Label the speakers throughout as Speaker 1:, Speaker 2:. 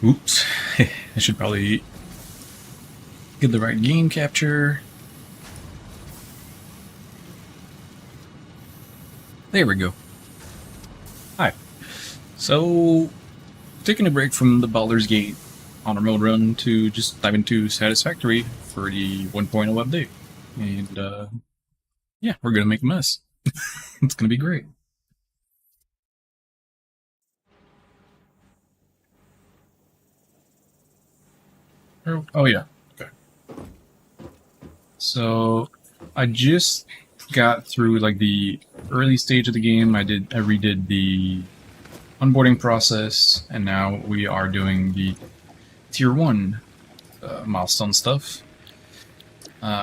Speaker 1: Oops. I should probably get the right game capture. There we go. Hi. So, taking a break from the Baldur's Gate honor mode run to just dive into Satisfactory for the 1.0 update. And, yeah, we're gonna make a mess. It's gonna be great. Oh, yeah. Okay. So, I just got through like the early stage of the game. I redid the onboarding process, and now we are doing the tier 1 milestone stuff.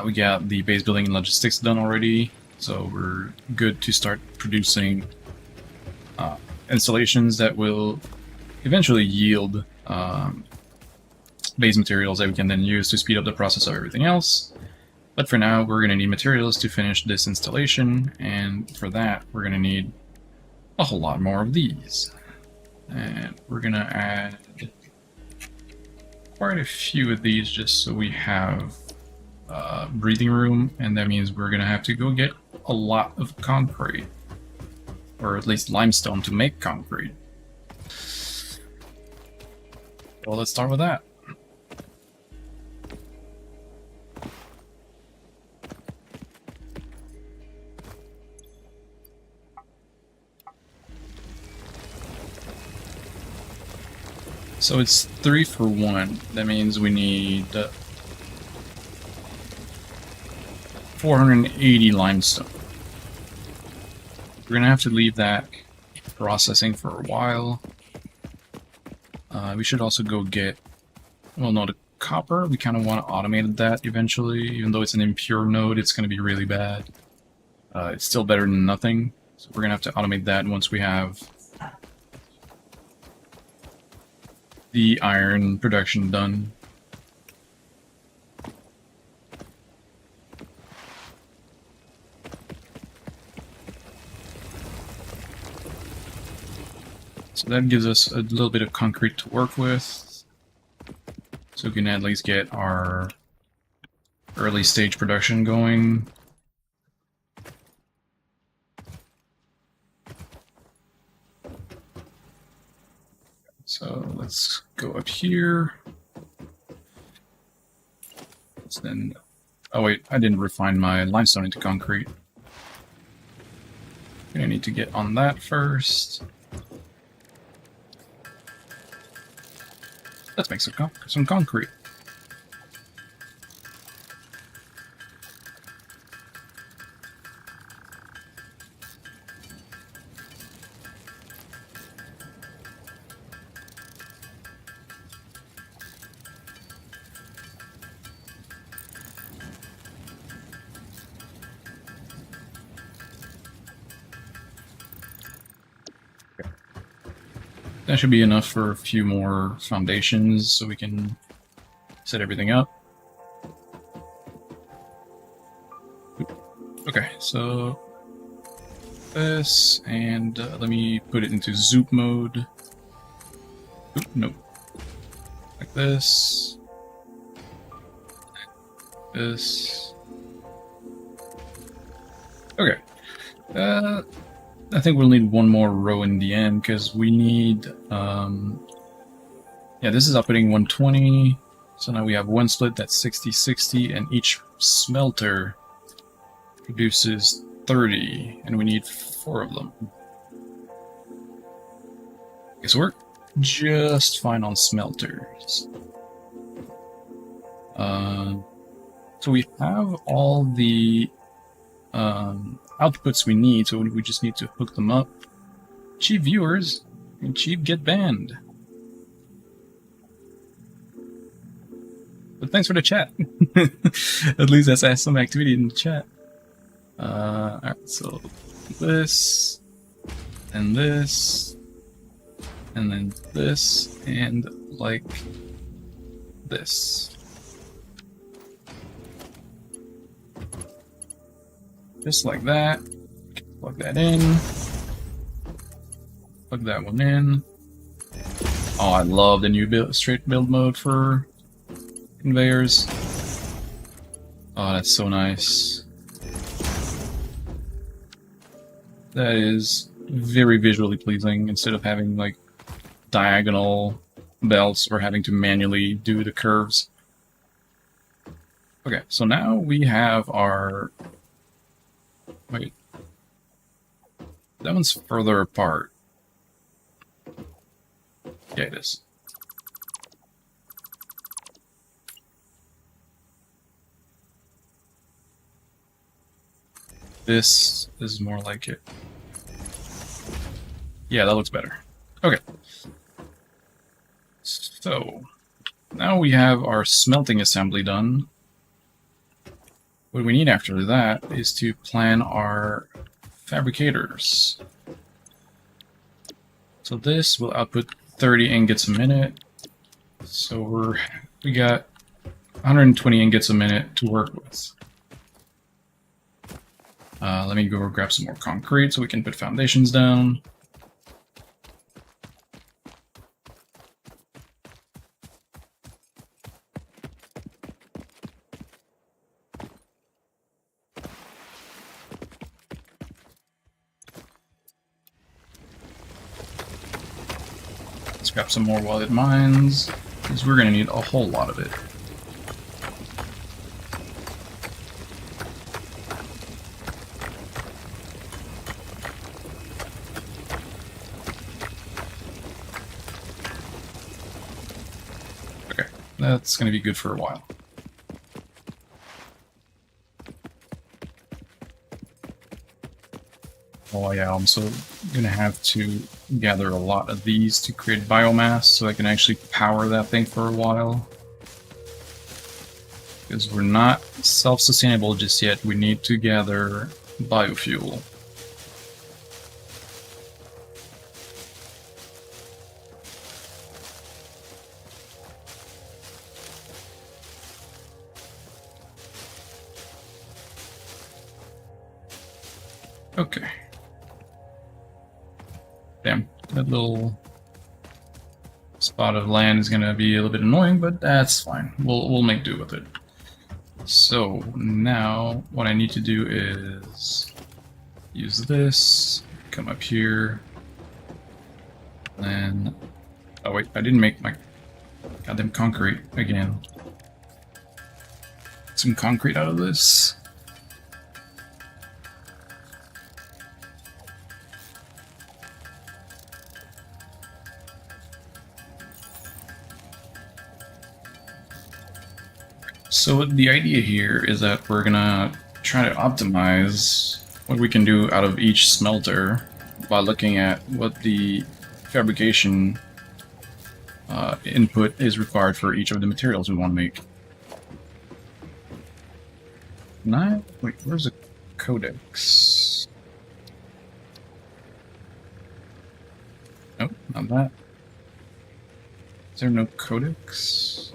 Speaker 1: We got the base building and logistics done already, so we're good to start producing installations that will eventually yield base materials that we can then use to speed up the process of everything else. But for now, we're going to need materials to finish this installation, and for that, we're going to need a whole lot more of these. And we're going to add quite a few of these just so we have breathing room, and that means we're going to have to go get a lot of concrete, or at least limestone to make concrete. Well, let's start with that. So it's 3 for 1. That means we need 480 limestone. We're gonna have to leave that processing for a while. We should also go get, well, no, the copper. We kind of want to automate that eventually. Even though it's an impure node, it's going to be really bad. It's still better than nothing. So we're gonna have to automate that once we have the iron production done. So that gives us a little bit of concrete to work with. So we can at least get our early stage production going. So let's go up here. Let's then... Oh wait, I didn't refine my limestone into concrete. Gonna need to get on that first. Let's make some concrete. That should be enough for a few more foundations so we can set everything up. Okay, so this, and let me put it into zoop mode. Oop, nope. Like this. This. Okay. I think we'll need one more row in the end, because we need, yeah, this is outputting 120, so now we have one split that's 60-60, and each smelter produces 30, and we need 4 of them. Okay, so we're just fine on smelters. So we have all the outputs we need, so we just need to hook them up. Cheap viewers and cheap get banned. But thanks for the chat. At least that's some activity in the chat. Alright, so this, and this, and then this, and like this. Just like that. Plug that in. Plug that one in. Oh, I love the new straight build mode for conveyors. Oh, that's so nice. That is very visually pleasing instead of having like diagonal belts or having to manually do the curves. Okay, so now we have our... Wait. That one's further apart. Yeah, it is. This is more like it. Yeah, that looks better. Okay. So, now we have our smelting assembly done. What we need after that is to plan our fabricators. So this will output 30 ingots a minute. So we got 120 ingots a minute to work with. Let me go grab some more concrete so we can put foundations down. Let's grab some more while it mines, because we're going to need a whole lot of it. Okay, that's going to be good for a while. Oh yeah, I'm also going to have to gather a lot of these to create biomass so I can actually power that thing for a while. Because we're not self-sustainable just yet, we need to gather biofuel. Okay. Damn, that little spot of land is going to be a little bit annoying, but that's fine. We'll make do with it. So now what I need to do is use this, come up here, and oh wait, I didn't make my goddamn concrete again. Some concrete out of this. So the idea here is that we're gonna try to optimize what we can do out of each smelter by looking at what the fabrication input is required for each of the materials we want to make. Wait, where's the codex? Nope, not that. Is there no codex?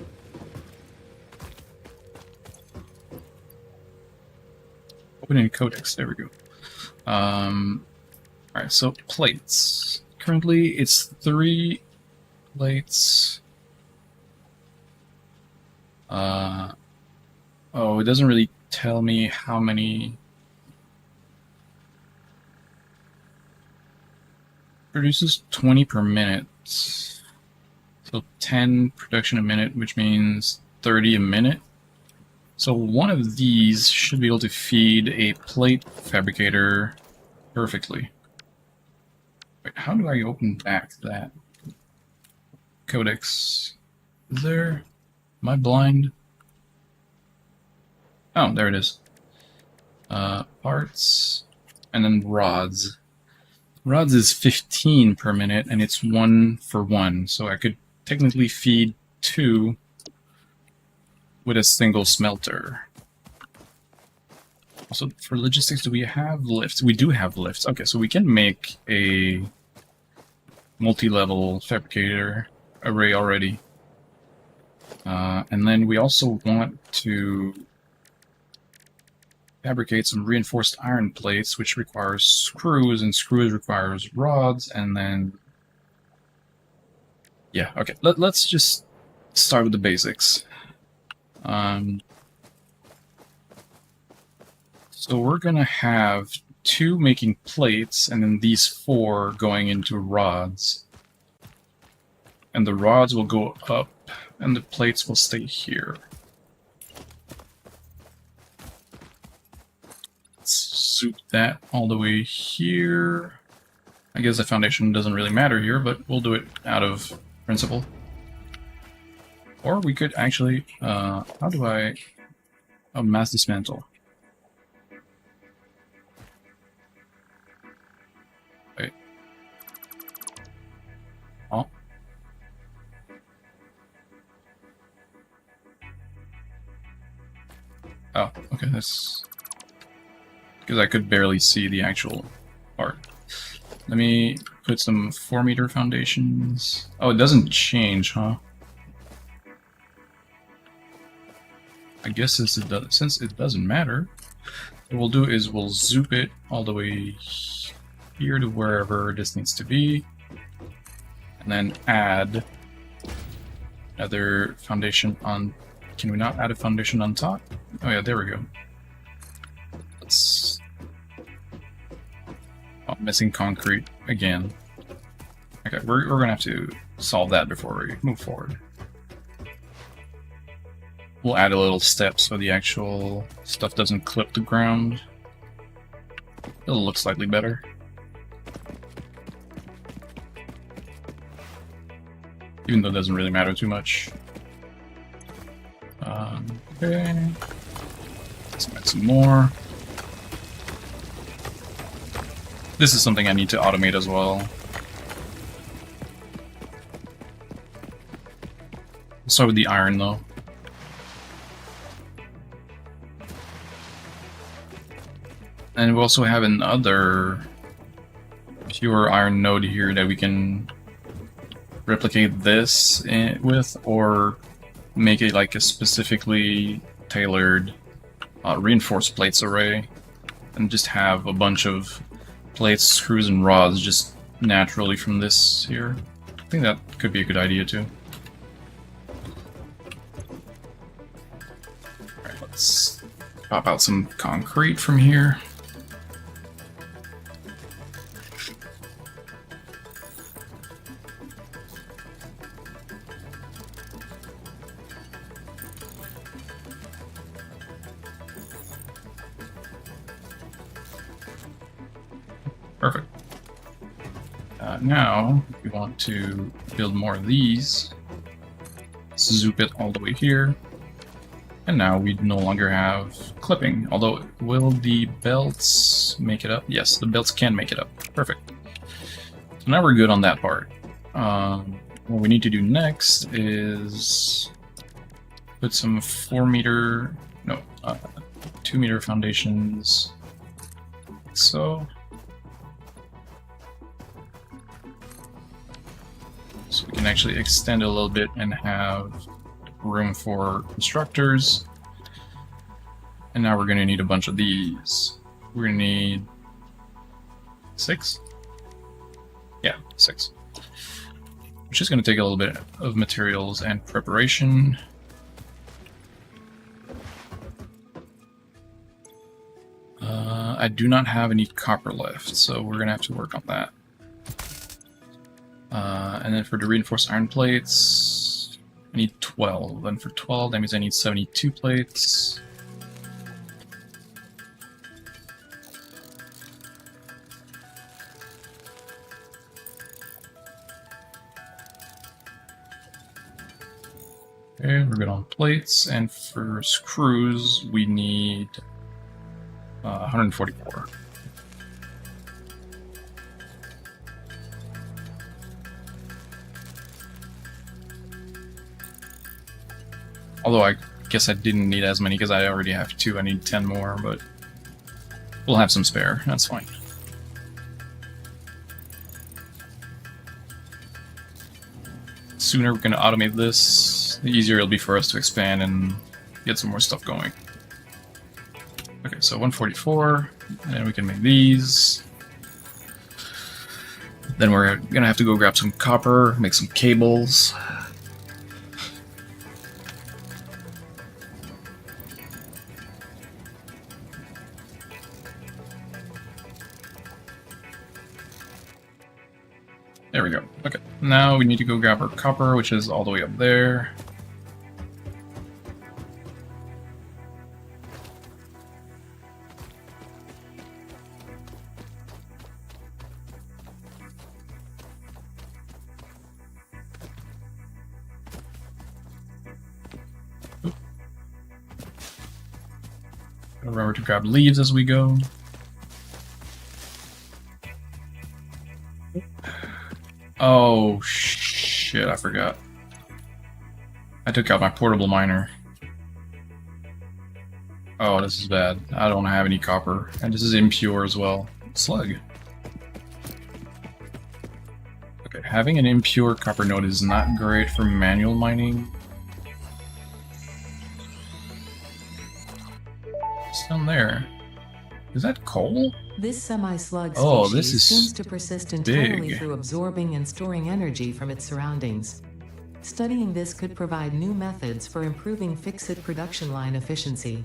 Speaker 1: Open in codex, there we go. Alright, so plates. Currently it's 3 plates. Oh, it doesn't really tell me how many. Produces 20 per minute. So 10 production a minute, which means 30 a minute. So one of these should be able to feed a plate fabricator perfectly. Wait, how do I open back that codex? Is there... Am I blind? Oh, there it is. Parts, and then rods. Rods is 15 per minute, and it's 1 for 1, so I could technically feed 2 with a single smelter. Also, for logistics, do we have lifts? We do have lifts. Okay, so we can make a multi-level fabricator array already. And then we also want to fabricate some reinforced iron plates, which requires screws, and screws requires rods, and then Yeah, okay. Let's just start with the basics. So we're gonna have 2 making plates, and then these 4 going into rods. And the rods will go up, and the plates will stay here. Let's zoom that all the way here. I guess the foundation doesn't really matter here, but we'll do it out of principle. Or we could actually, how do I, mass dismantle. Wait. Oh. Oh, okay, that's because I could barely see the actual part. Let me put some 4-meter foundations. Oh, it doesn't change, huh? I guess since it doesn't matter, what we'll do is we'll zoop it all the way here to wherever this needs to be, and then add another foundation on. Can we not add a foundation on top? Oh yeah, there we go. Let's. Oh, missing concrete again. Okay, we're gonna have to solve that before we move forward. We'll add a little step so the actual stuff doesn't clip the ground. It'll look slightly better. Even though it doesn't really matter too much. Okay. Let's add some more. This is something I need to automate as well. We'll start with the iron though. And we also have another pure iron node here that we can replicate this with, or make it like a specifically tailored reinforced plates array, and just have a bunch of plates, screws, and rods just naturally from this here. I think that could be a good idea too. Alright, let's pop out some concrete from here. Perfect. Now, if we want to build more of these, zoop it all the way here. And now we no longer have clipping. Although, will the belts make it up? Yes, the belts can make it up. Perfect. So now we're good on that part. What we need to do next is put some 2-meter foundations. So we can actually extend it a little bit and have room for constructors. And now we're going to need a bunch of these. We're going to need 6? Yeah, 6. Which is going to take a little bit of materials and preparation. I do not have any copper left, so we're going to have to work on that. And then for the reinforced iron plates, I need 12. And for 12, that means I need 72 plates. Okay, we're good on plates. And for screws, we need 144. Although I guess I didn't need as many because I already have 2. I need 10 more, but we'll have some spare. That's fine. The sooner we're going to automate this, the easier it'll be for us to expand and get some more stuff going. Okay, so 144, and then we can make these. Then we're gonna have to go grab some copper, make some cables. There we go. Okay, now we need to go grab our copper, which is all the way up there. Remember to grab leaves as we go. Oh shit, I forgot. I took out my portable miner. Oh, this is bad. I don't have any copper. And this is impure as well. Slug. Okay, having an impure copper node is not great for manual mining. What's down there? Is that coal?
Speaker 2: This semi-slug
Speaker 1: Oh,
Speaker 2: species
Speaker 1: this is
Speaker 2: seems to persist entirely
Speaker 1: big.
Speaker 2: through absorbing and storing energy from its surroundings. Studying this could provide new methods for improving fixit production line efficiency.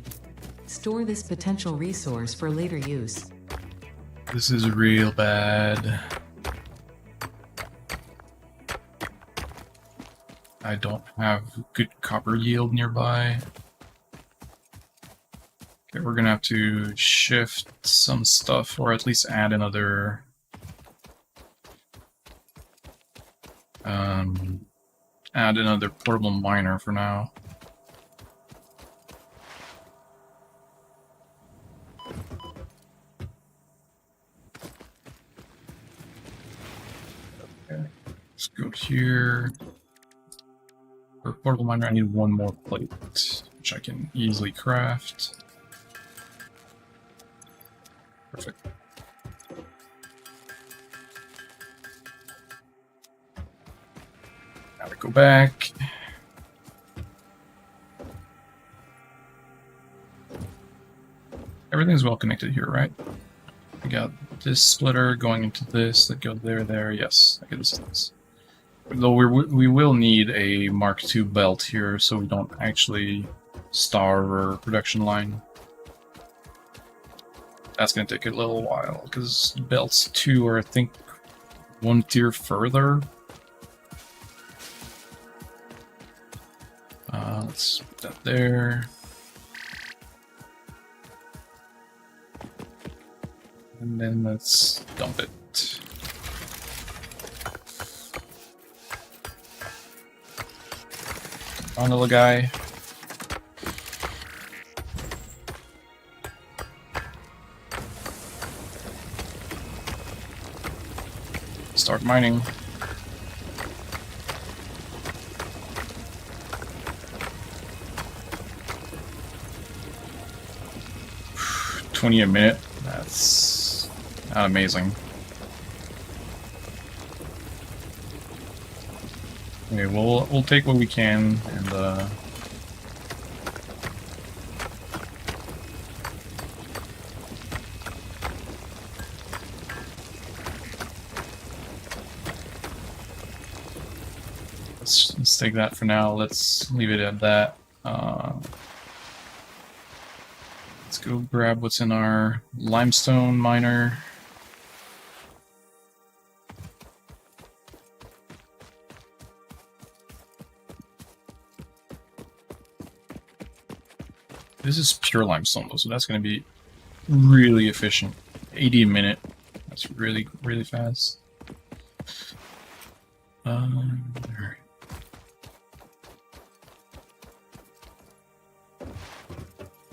Speaker 2: Store this potential resource for later use.
Speaker 1: This is real bad. I don't have good copper yield nearby. Okay, we're gonna have to shift some stuff, or at least add another... add another portable miner for now. Okay, let's go here. For portable miner, I need one more plate, which I can easily craft. Perfect. Now we go back. Everything's well connected here, right? We got this splitter going into this, that goes there, there, yes. Okay, this is this. Though we will need a Mark II belt here, so we don't actually starve our production line. That's going to take a little while, because belts 2 are, I think, one tier further. Let's put that there. And then let's dump it. On, little guy. Start mining. $20 a minute. That's not amazing. Okay, we'll take what we can and let's take that for now. Let's leave it at that. Let's go grab what's in our limestone miner. This is pure limestone though, so that's going to be really efficient. 80 a minute. That's really, really fast. There.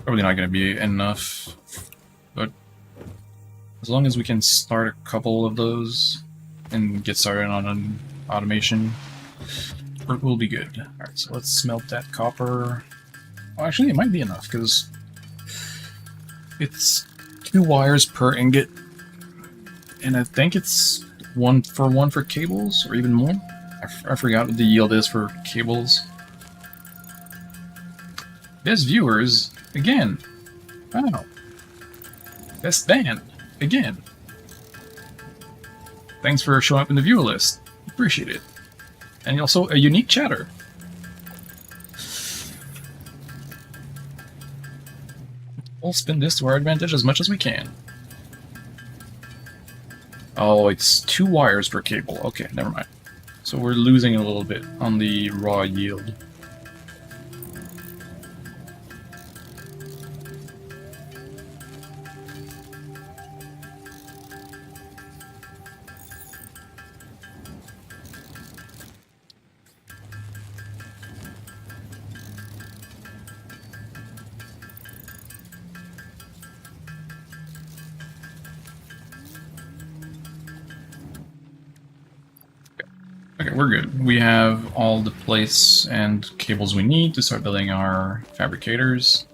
Speaker 1: Probably not going to be enough, but as long as we can start a couple of those and get started on an automation, we'll be good. Alright, so let's smelt that copper. Well, actually, it might be enough, because it's 2 wires per ingot, and I think it's one for cables, or even more. I forgot what the yield is for cables. Best viewers, again. Wow. Best band, again. Thanks for showing up in the viewer list. Appreciate it. And also a unique chatter. We'll spin this to our advantage as much as we can. Oh, it's 2 wires per cable. Okay, never mind. So we're losing a little bit on the raw yield. Okay, we're good. We have all the plates and cables we need to start building our fabricators.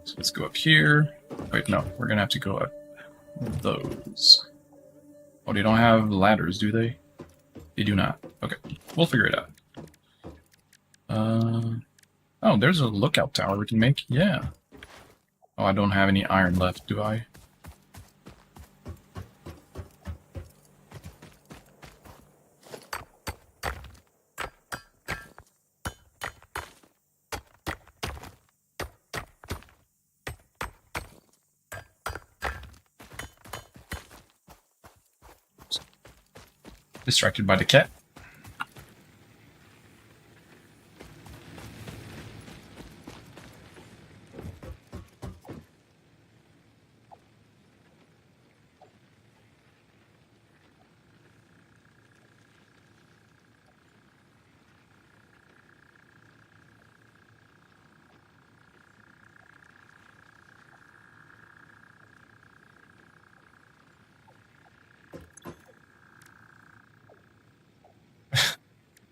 Speaker 1: So let's go up here. Wait, no, we're gonna have to go up those. Oh, they don't have ladders, do they? They do not. Okay, we'll figure it out. Oh, there's a lookout tower we can make. Yeah. Oh, I don't have any iron left, do I? Distracted by the cat.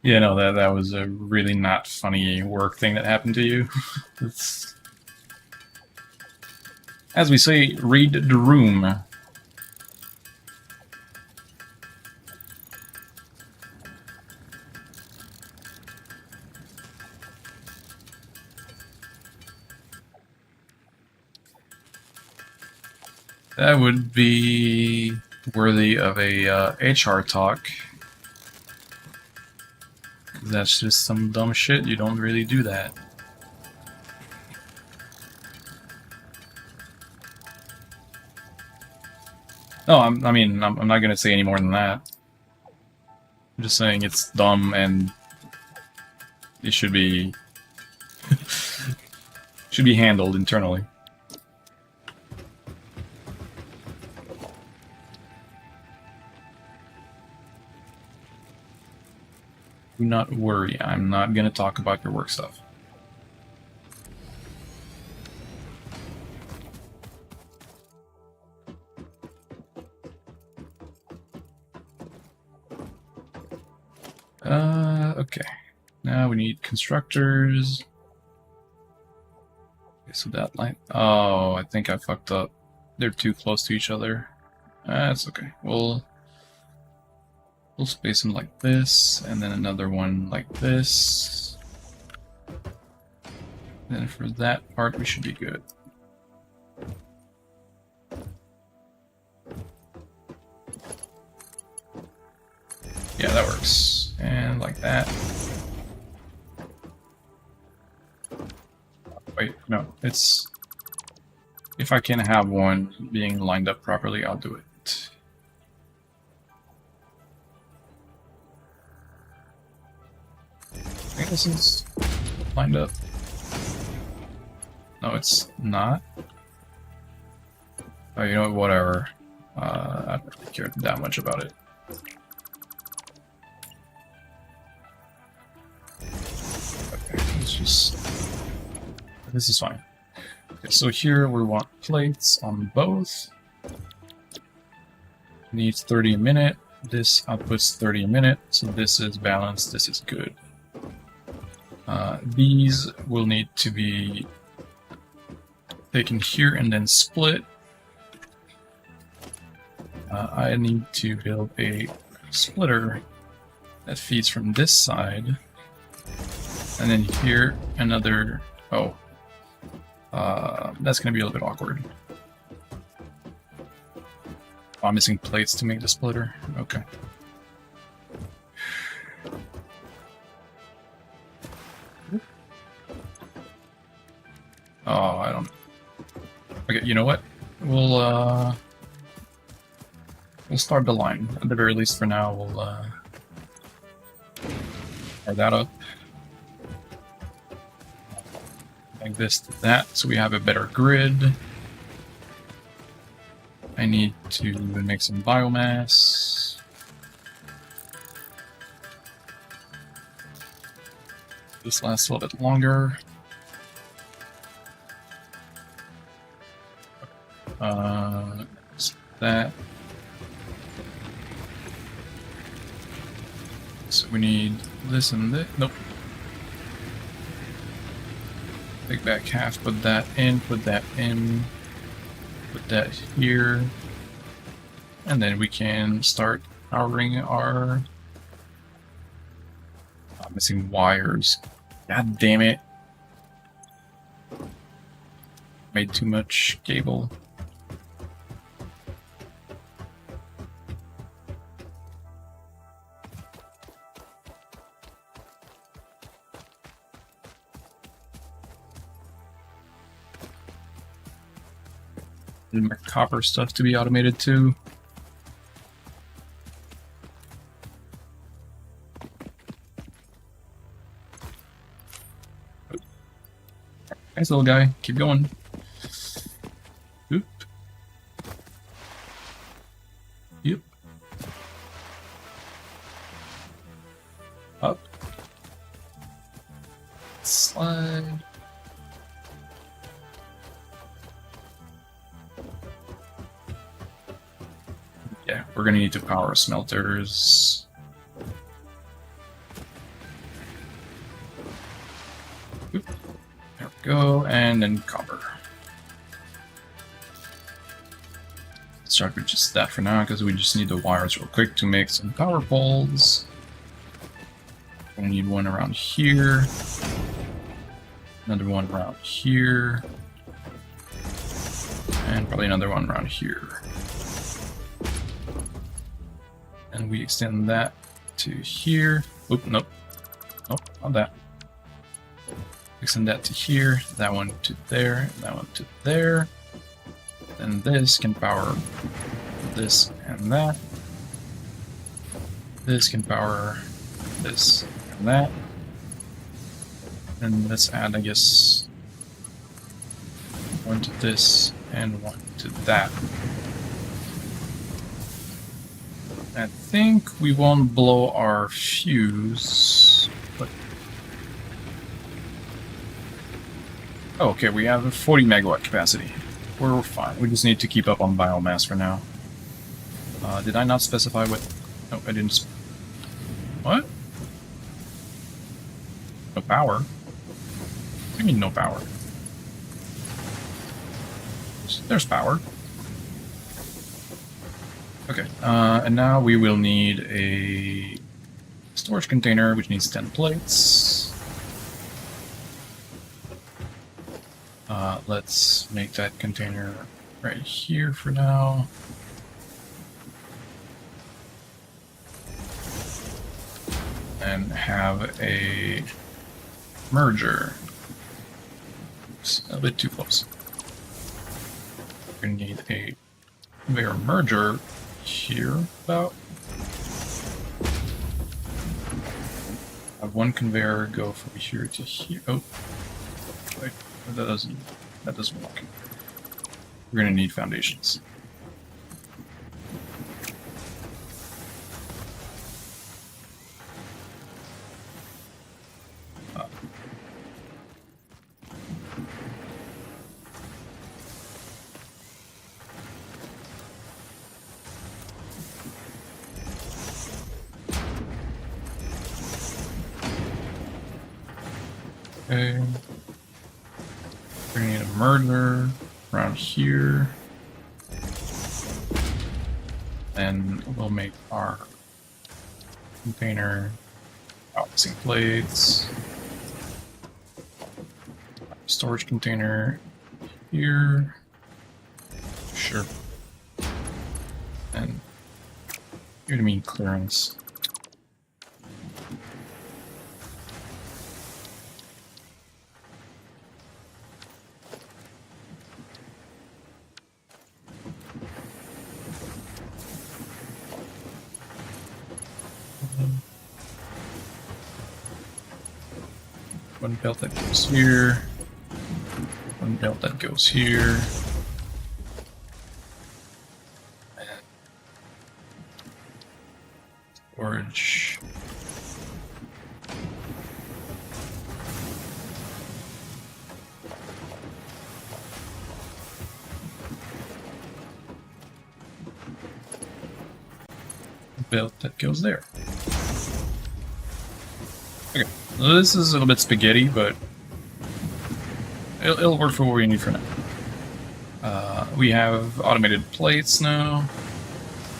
Speaker 1: Yeah, no, that was a really not funny work thing that happened to you. It's, as we say, read the room. That would be worthy of a HR talk. That's just some dumb shit. You don't really do that. No, I mean, I'm not gonna say any more than that. I'm just saying it's dumb and it should be should be handled internally. Do not worry, I'm not gonna talk about your work stuff. Okay. Now we need constructors. Okay, so that line. Oh, I think I fucked up. They're too close to each other. That's okay. We'll space them like this, and then another one like this. And then for that part, we should be good. Yeah, that works. And like that. Wait, no, it's... If I can have one being lined up properly, I'll do it. I think this is lined up. No, it's not. Oh, you know what, whatever. I don't really care that much about it. Okay, let's just... This is fine. Okay, so here we want plates on both. Needs 30 a minute. This outputs 30 a minute, so this is balanced, this is good. These will need to be taken here and then split. I need to build a splitter that feeds from this side, and then here another... Oh. That's going to be a little bit awkward. Oh, I'm missing plates to make the splitter. Okay. Oh, I don't. Okay, you know what? We'll start the line at the very least for now. We'll start that up like this to that, so we have a better grid. I need to make some biomass. This lasts a little bit longer. That. So we need this and this. Nope. Take back half, put that in, put that in, put that here. And then we can start powering our... I'm missing wires. God damn it. Made too much cable. And my copper stuff to be automated too. Nice little guy. Keep going. Oop. Yep. Up. Slide. Yeah, we're gonna need to power smelters. Oop. There we go, and then copper. Let's start with just that for now, because we just need the wires real quick to make some power poles. We're gonna need one around here. Another one around here. And probably another one around here. And we extend that to here. Oop, nope. Nope, not that. Extend that to here, that one to there, that one to there. Then this can power this and that. This can power this and that. And let's add, I guess, one to this and one to that. I think we won't blow our fuse, but... Oh, okay, we have a 40 megawatt capacity. We're fine. We just need to keep up on biomass for now. Did I not specify what... No, I didn't... What? No power? What do you mean no power? There's power. Okay, and now we will need a storage container, which needs 10 plates. Let's make that container right here for now. And have a merger. Oops, a bit too close. We're gonna need a conveyor merger here about. Have one conveyor go from here to here. Oh, wait, that doesn't work. We're gonna need foundations. Okay. We're gonna need a merger around here. Then we'll make our container balancing plates. Storage container here. Sure. And What do you mean clearance? One belt that goes here. One belt that goes here. Storage. Belt that goes there. Okay, well, this is a little bit spaghetti, but it'll work for what we need for now. We have automated plates now,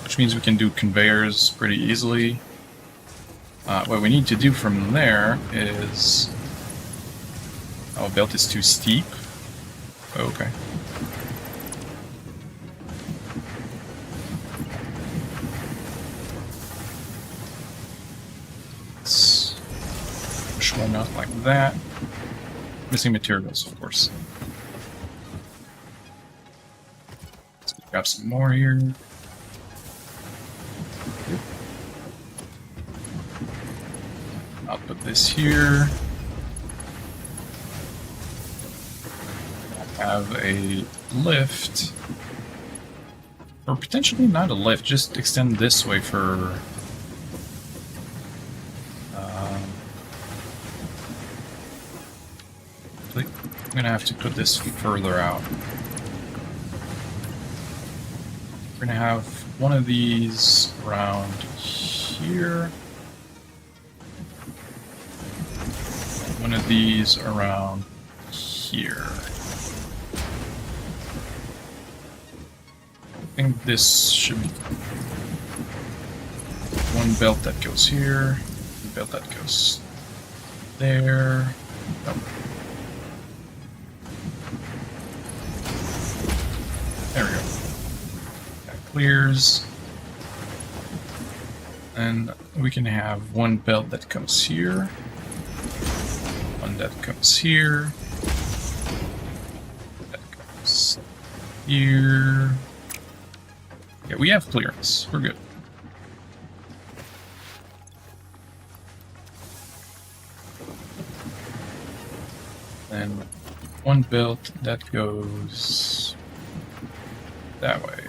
Speaker 1: which means we can do conveyors pretty easily. What we need to do from there is... Oh, belt is too steep. Okay. Let's push one out like that. Missing materials, of course. Let's grab some more here. I'll put this here. Have a lift. Or potentially not a lift, just extend this way for... I'm gonna have to put this further out. We're gonna have one of these around here. One of these around here. I think this should be one belt that goes here, one belt that goes there. Nope. There we go. That clears. And we can have one belt that comes here. One that comes here. That comes here. Yeah, we have clearance. We're good. And one belt that goes that way.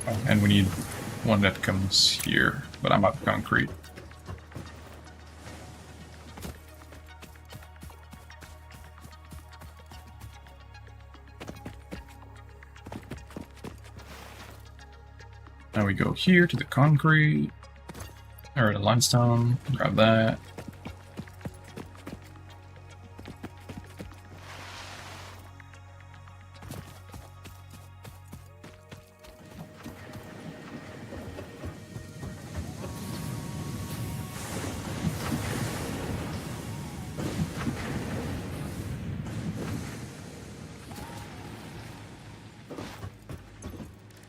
Speaker 1: Oh, and we need one that comes here, but I'm out of concrete. Now we go here to the concrete, or the limestone, grab that.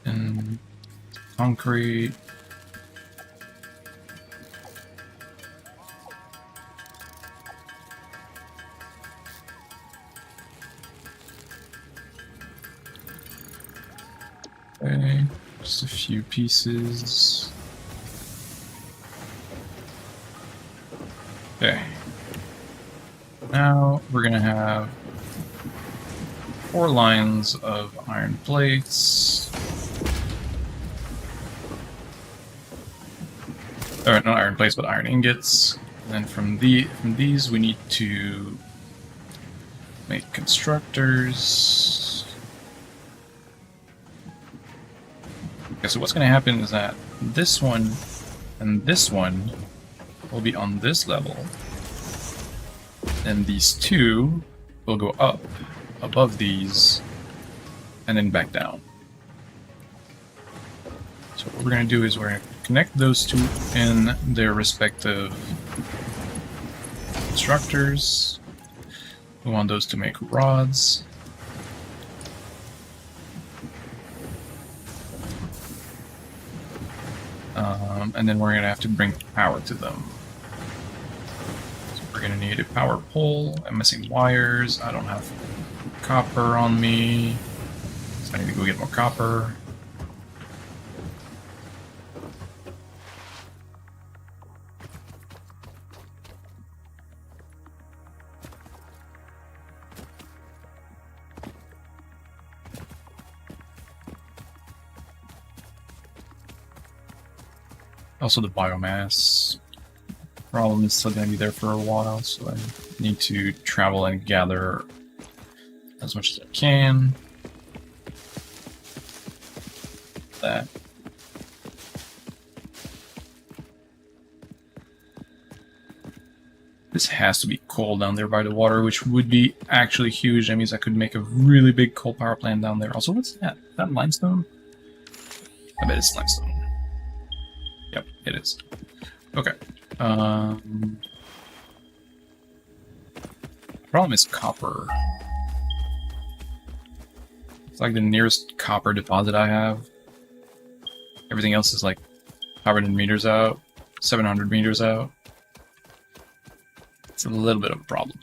Speaker 1: And concrete. Okay, just a few pieces. Okay. Now we're gonna have 4 lines of iron plates. Or not iron plates, but iron ingots. And then from these we need to make constructors. Okay, so what's going to happen is that this one and this one will be on this level. And these two will go up above these and then back down. what we're going to do is we're going to connect those two in their respective constructors. We want those to make rods. And then we're going to have to bring power to them. So we're going to need a power pole. I'm missing wires. I don't have copper on me. So I need to go get more copper. Also, the biomass problem is still going to be there for a while, so I need to travel and gather as much as I can. That. This has to be coal down there by the water, which would be actually huge. That means I could make a really big coal power plant down there. Also, what's that? Is that limestone? I bet it's limestone. Yep, it is. Okay. Problem is copper. It's like the nearest copper deposit I have. Everything else is like 500 meters out, 700 meters out. It's a little bit of a problem.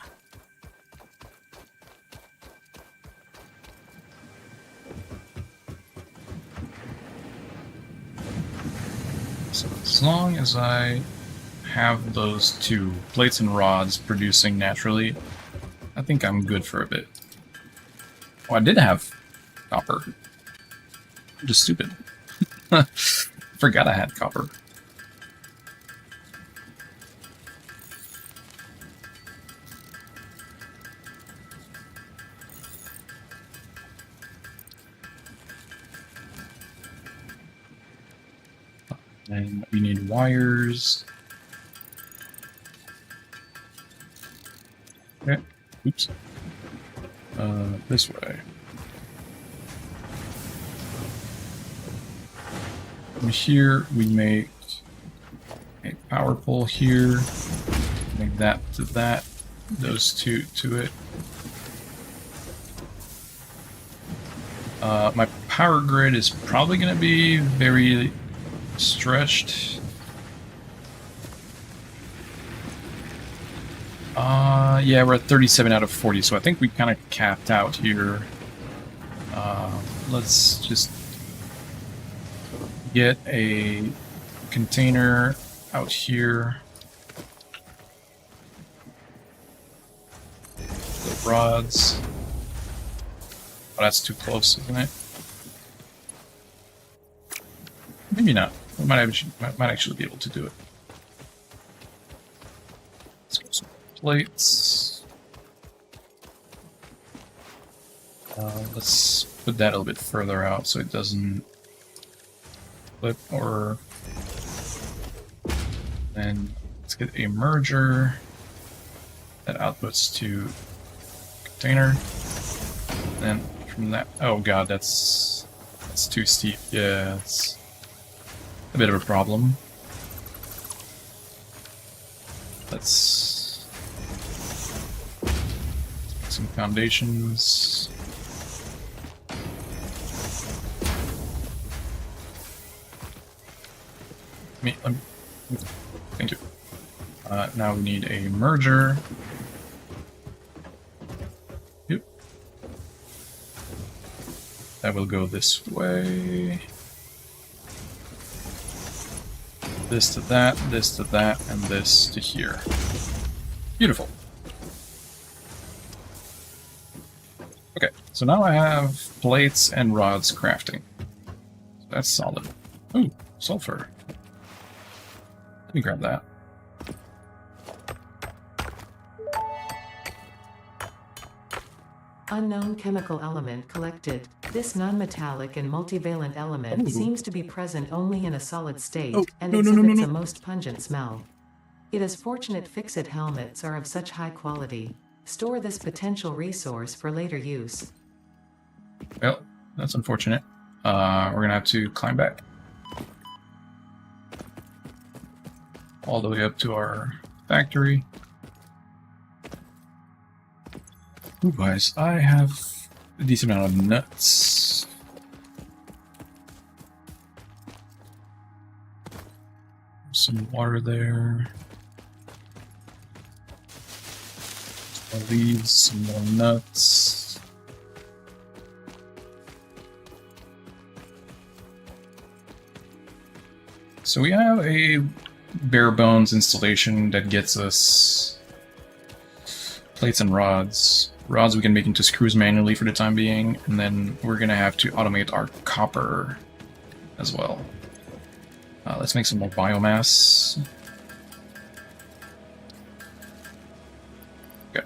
Speaker 1: So as long as I have those two, plates and rods, producing naturally, I think I'm good for a bit. Oh, I did have copper. I'm just stupid. Forgot I had copper. And we need wires. Okay. Oops. This way. From here, we make a power pole here. Make that to that. Those two to it. My power grid is probably going to be very stretched. Yeah, we're at 37 out of 40, so I think we kind of capped out here. Let's just get a container out here. The rods. Oh, that's too close, isn't it? Maybe not. We might actually be able to do it. Let's get some plates. Let's put that a little bit further out so it doesn't flip or... Then let's get a merger that outputs to container. And then from that... Oh god, that's too steep. Yeah, it's a bit of a problem. Let's make some foundations. Thank you. Now we need a merger. Yep. That will go this way. This to that, and this to here. Beautiful. Okay, so now I have plates and rods crafting. That's solid. Ooh, sulfur. Let me grab that.
Speaker 2: Unknown chemical element collected. This non-metallic and multivalent element seems to be present only in a solid state and exhibits a most pungent smell. It is fortunate fix-it helmets are of such high quality. Store this potential resource for later use.
Speaker 1: Well, that's unfortunate. We're gonna have to climb back. all the way up to our factory. Ooh, guys, I have a decent amount of nuts. Some water there. Some more leaves, some more nuts. So we have a bare bones installation that gets us plates and rods. Rods we can make into screws manually for the time being, and then we're gonna have to automate our copper as well. Let's make some more biomass. Okay.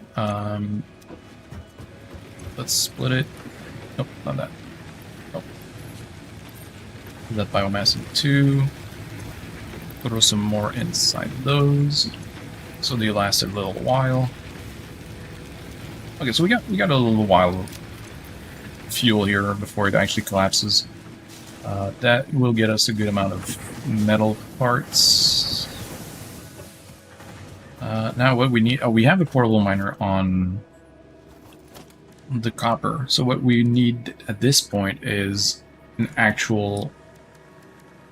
Speaker 1: Let's split it. Nope, not that. Nope. Put that biomass in two. Throw some more inside those, so they last a little while. Okay, so we got a little while of fuel here before it actually collapses. That will get us a good amount of metal parts. Now what we need... Oh, we have a portable miner on the copper. So what we need at this point is an actual...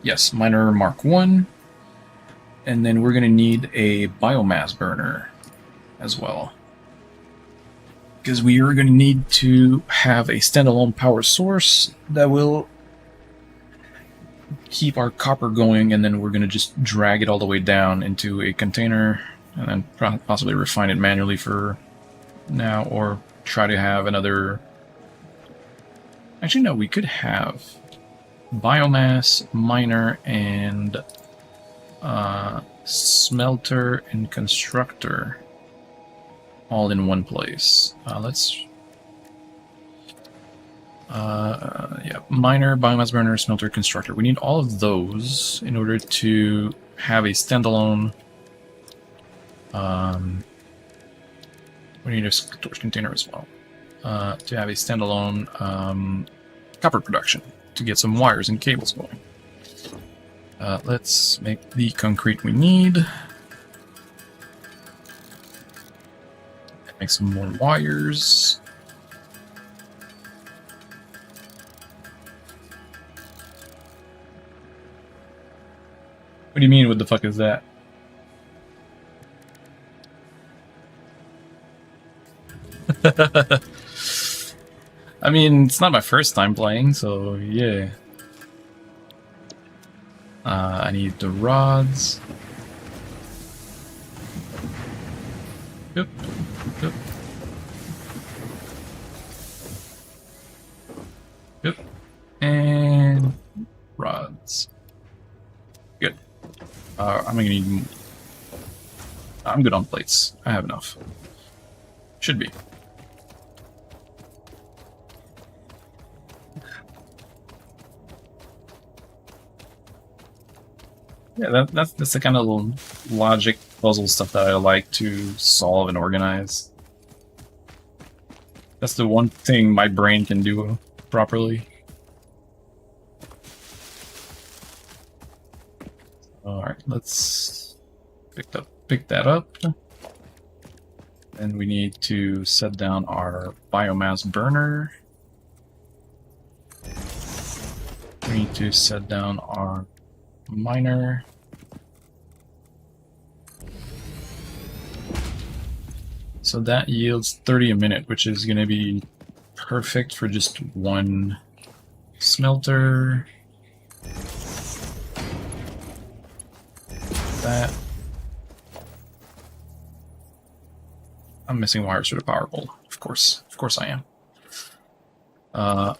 Speaker 1: Yes, miner Mark 1. And then we're going to need a biomass burner as well. Because we are going to need to have a standalone power source that will keep our copper going, and then we're going to just drag it all the way down into a container and then possibly refine it manually for now, or try to have another... Actually, no, we could have biomass, miner, and smelter and constructor all in one place. Yeah, miner, biomass burner, smelter, constructor. We need all of those in order to have a standalone... we need a storage container as well. To have a standalone copper production, to get some wires and cables going. Let's make the concrete we need. Make some more wires. What do you mean, what the fuck is that? I mean, it's not my first time playing, so yeah. I need the rods. Yep. Yep. Yep. And rods. Good. I'm gonna need... I'm good on plates. I have enough. Should be. Yeah, that's the kind of logic puzzle stuff that I like to solve and organize. That's the one thing my brain can do properly. Alright, let's pick that up. And we need to set down our biomass burner. We need to set down our miner. So that yields 30 a minute, which is going to be perfect for just one smelter. That. I'm missing wires for the power pole. Of course I am. Yeah.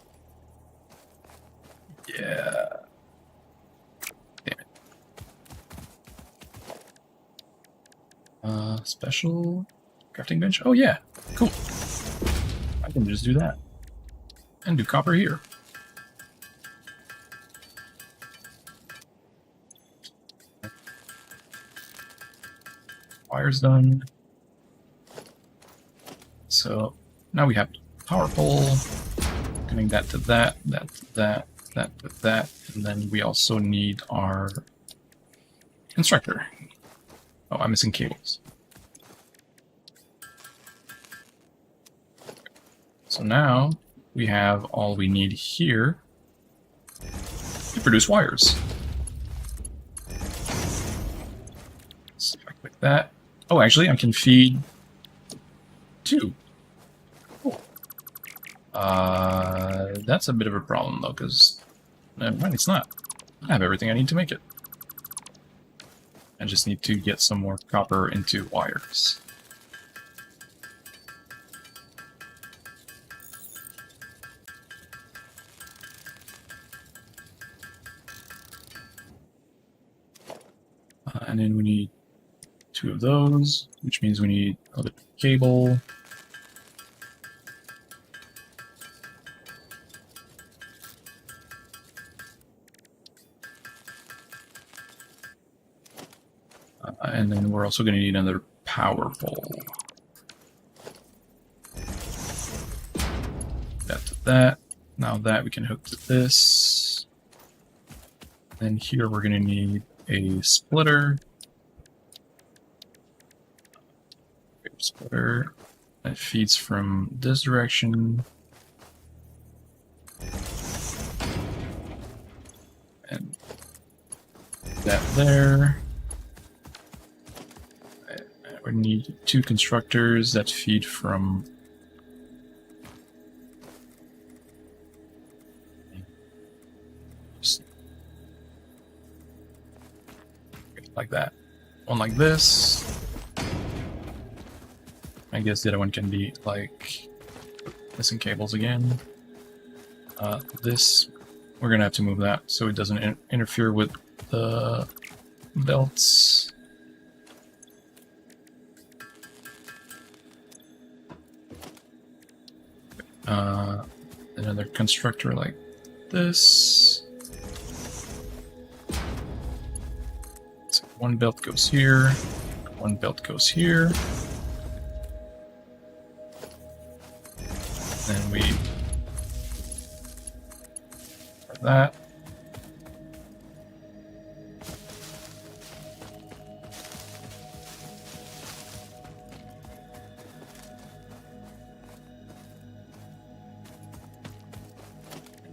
Speaker 1: Damn it. Special crafting bench. Oh yeah, cool. I can just do that and do copper here. Wires done. So now we have power pole, connecting that to that, that to that, that to that, and then we also need our constructor. Oh, I'm missing cables. So now we have all we need here to produce wires. So if I click that. Oh, actually, I can feed 2. Cool. That's a bit of a problem, though, because... Never mind, it's not. I have everything I need to make it. I just need to get some more copper into wires. And then we need 2 of those, which means we need a cable. And then we're also going to need another power pole. That to that. Now that we can hook to this. Then here we're going to need a splitter. Splitter that feeds from this direction. And that there. We need 2 constructors that feed from like that. One like this. I guess the other one can be like missing cables again. This, we're gonna have to move that so it doesn't interfere with the belts. Another constructor like this. So one belt goes here, one belt goes here. Then we for that.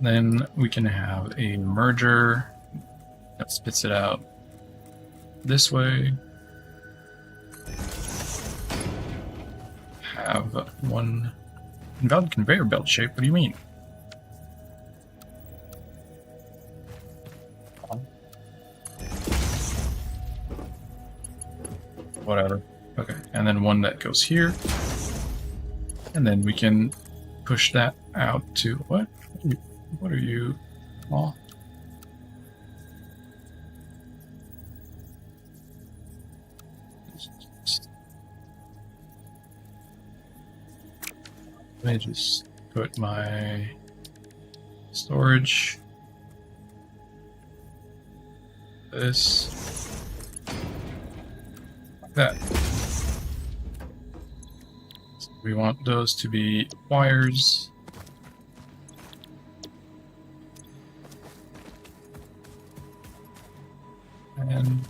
Speaker 1: Then we can have a merger that spits it out this way. Have one invalid conveyor belt shape. What do you mean? Whatever. Okay, and then one that goes here. And then we can push that out to what? What are you? Oh. Let me just put my storage. This. Like that. So we want those to be wires. And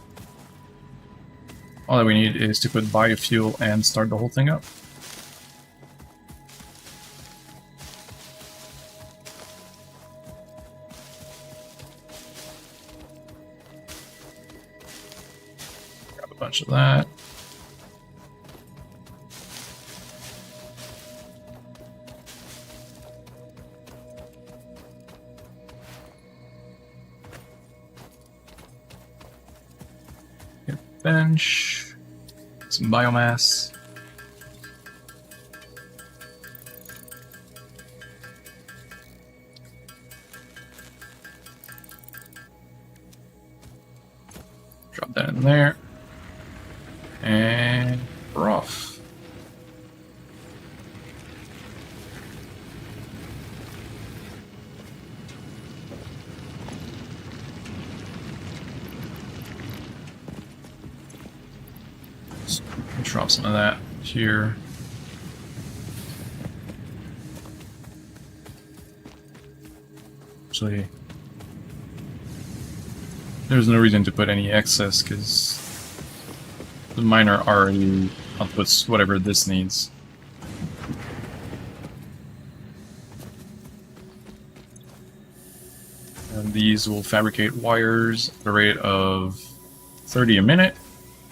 Speaker 1: all that we need is to put biofuel and start the whole thing up. Grab a bunch of that. Bench, some biomass. Drop that in there. And we're off. Drop some of that here. Actually, there's no reason to put any excess because The miner already outputs whatever this needs. And these will fabricate wires at the rate of 30 a minute,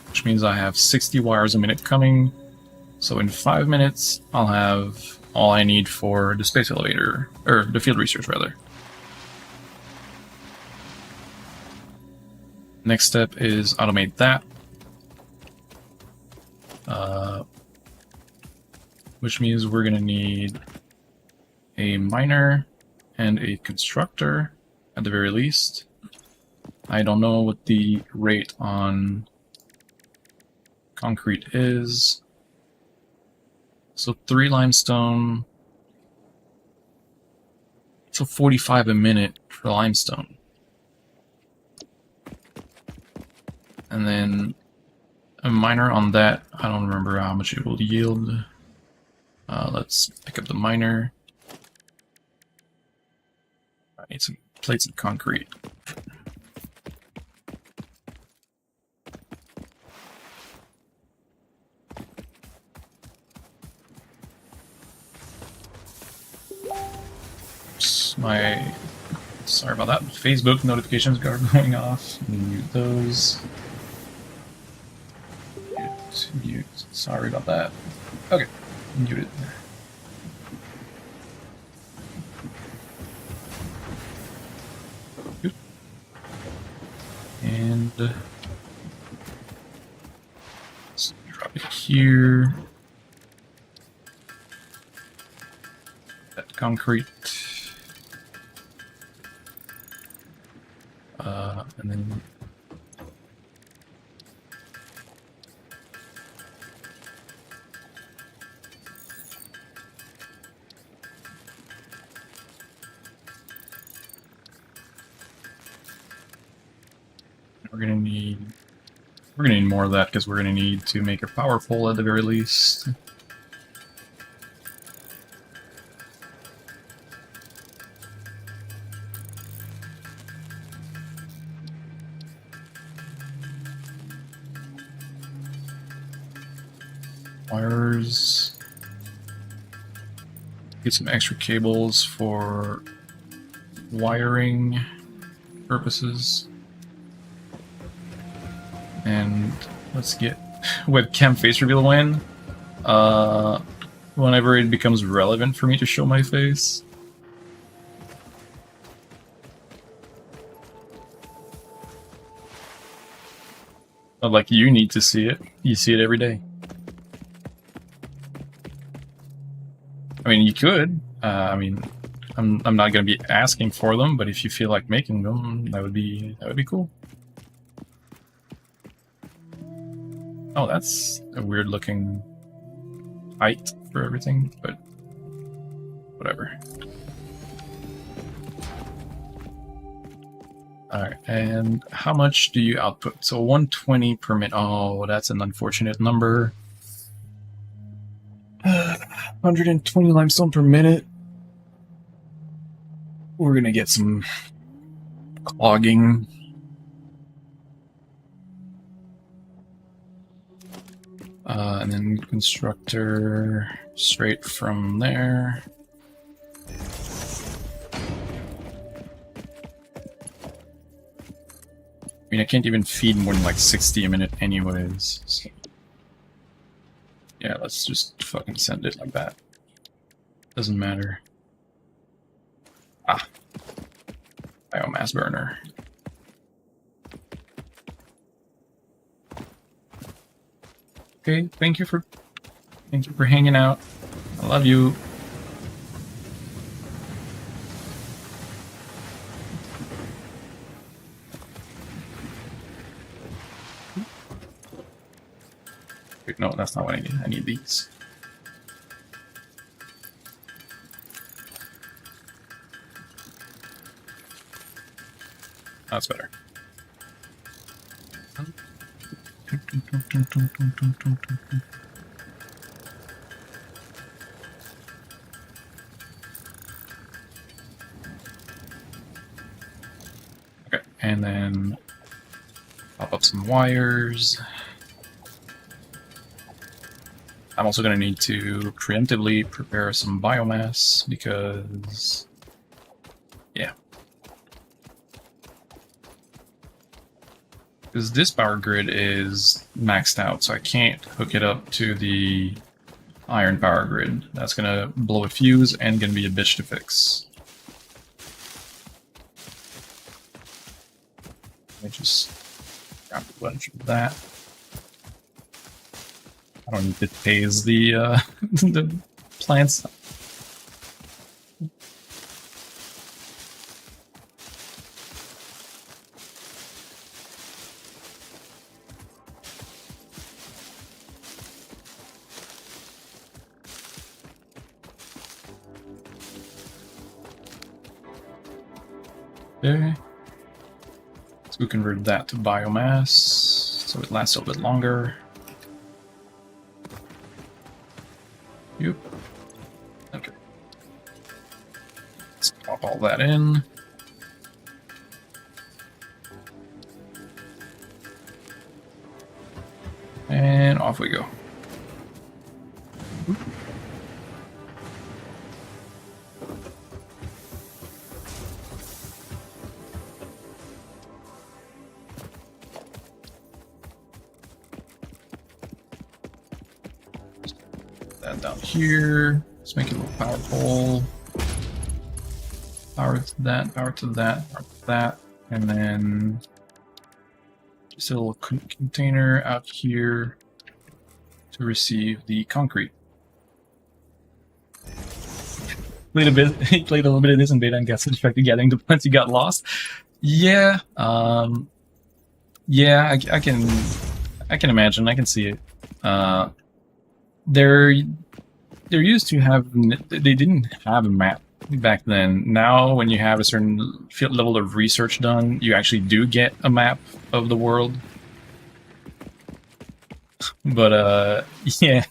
Speaker 1: which means I have 60 wires a minute coming. So in 5 minutes, I'll have all I need for the space elevator, or the field research rather. Next step is automate that. Which means we're going to need a miner and a constructor at the very least. I don't know what the rate on concrete is. So 3 limestone. So 45 a minute for limestone. And then a miner on that, I don't remember how much it will yield. Let's pick up the miner. I need some plates of concrete. Sorry about that. Facebook notifications are going off. Mute those. Mute. Sorry about that. Okay, mute it. And let's drop it here. That concrete. And then we're gonna need more of that because we're gonna need to make a power pole at the very least. Wires. Get some extra cables for wiring purposes. And let's get webcam face reveal when. Whenever it becomes relevant for me to show my face. Not like you need to see it. You see it every day. I mean, you could. I mean, I'm not gonna be asking for them, but if you feel like making them, that would be cool. Oh, that's a weird looking height for everything, but whatever. Alright, and how much do you output? So 120 per minute. Oh, that's an unfortunate number. 120 limestone per minute. We're gonna get some clogging. And then constructor straight from there. I mean, I can't even feed more than like 60 a minute anyways. So yeah, let's just fucking send it like that. Doesn't matter. Ah. Biomass burner. Okay, thank you for hanging out. I love you. Wait, no, that's not what I need. I need these. That's better. Okay, and then pop up some wires. I'm also going to need to preemptively prepare some biomass because, yeah. Because this power grid is maxed out, so I can't hook it up to the iron power grid. That's going to blow a fuse and going to be a bitch to fix. Let me just grab a bunch of that. I don't need to phase the, the plants. Okay. So we convert that to biomass, so it lasts a little bit longer. Yep. Okay. Let's pop all that in. And off we go. That down here. Let's make it a little powerful. Power to that, power to that, power to that. And then just a little container out here to receive the concrete. Played a bit, played a little bit of this in beta and got satisfied gathering the plants you got lost. Yeah, yeah, I can imagine, I can see it. They're used to have, they didn't have a map back then. Now, when you have a certain level of research done, you actually do get a map of the world. But yeah,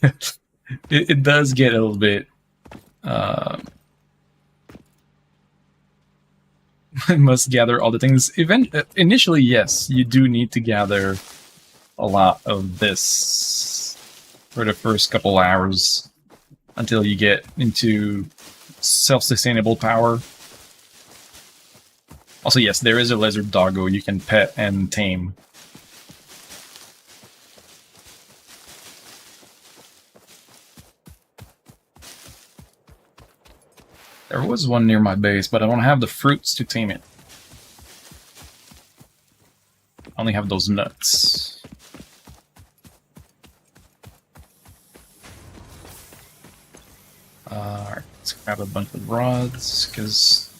Speaker 1: it does get a little bit. Must gather all the things. Initially, yes, you do need to gather a lot of this for the first couple hours until you get into self-sustainable power. Also, yes, there is a lizard doggo you can pet and tame. There was one near my base, but I don't have the fruits to tame it. I only have those nuts. Alright, let's grab a bunch of rods, because...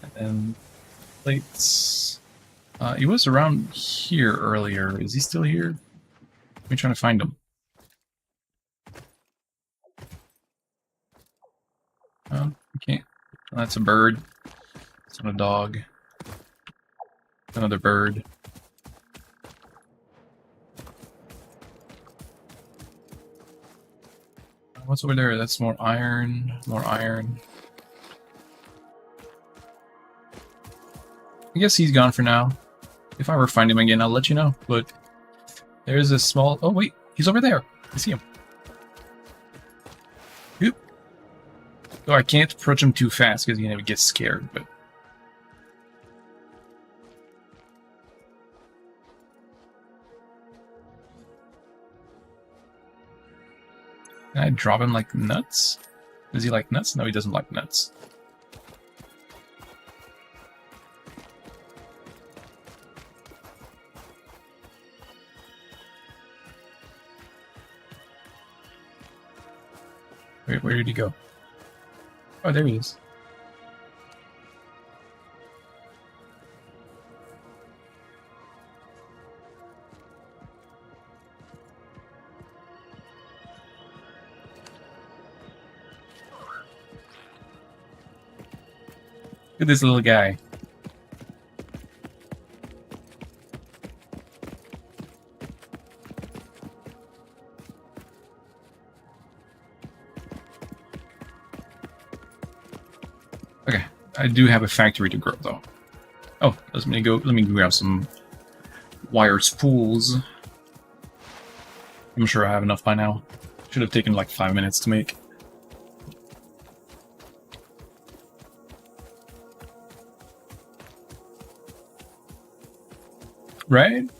Speaker 1: And then plates. He was around here earlier. Is he still here? Let me try to find him. Oh, okay. Oh, that's a bird. It's not a dog. Another bird. What's over there? That's more iron. More iron. I guess he's gone for now. If I ever find him again, I'll let you know. But there's a small... Oh, wait. He's over there. I see him. Oop. So I can't approach him too fast because he's going to get scared, but... Can I drop him like nuts? Does he like nuts? No, he doesn't like nuts. Wait, where did he go? Oh, there he is. Look at this little guy. Okay, I do have a factory to grow though. Oh, let me grab some wire spools. I'm sure I have enough by now. Should have taken like 5 minutes to make. Right?